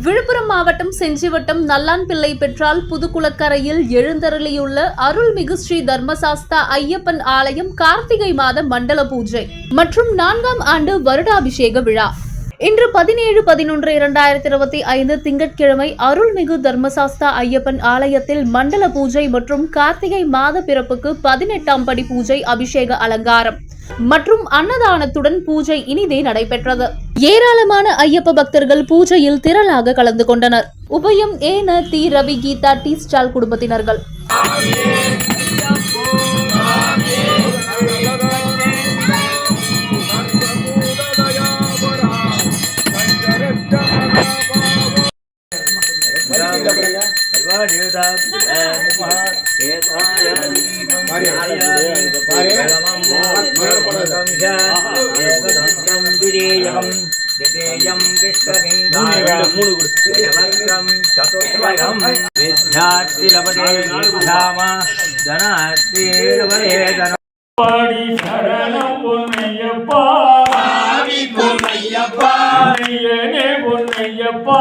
விழுப்புரம் மாவட்டம் செஞ்சிவட்டம் நல்லான்பிள்ளை பெற்றால் புதுக்குளக்கரையில் எழுந்தருளியுள்ள அருள்மிகு ஸ்ரீ தர்மசாஸ்தா ஐயப்பன் ஆலயம் கார்த்திகை மாத மண்டல பூஜை மற்றும் 4ஆம் ஆண்டு வருடாபிஷேக விழா இன்று 17-11-2025 திங்கட்கிழமை அருள்மிகு தர்மசாஸ்தா ஐயப்பன் ஆலயத்தில் மண்டல பூஜை மற்றும் கார்த்திகை மாத பிறப்புக்கு 18ஆம் படி பூஜை அபிஷேக அலங்காரம் மற்றும் அன்னதானத்துடன் பூஜை இனிதே நடைபெற்றது. ஏராளமான ஐயப்ப பக்தர்கள் பூஜையில் திரளாக கலந்து கொண்டனர். உபயம் ஏன தி ரவி கீதா டி ஸ்டால் குடும்பத்தினர்கள். பொன்னையப்பா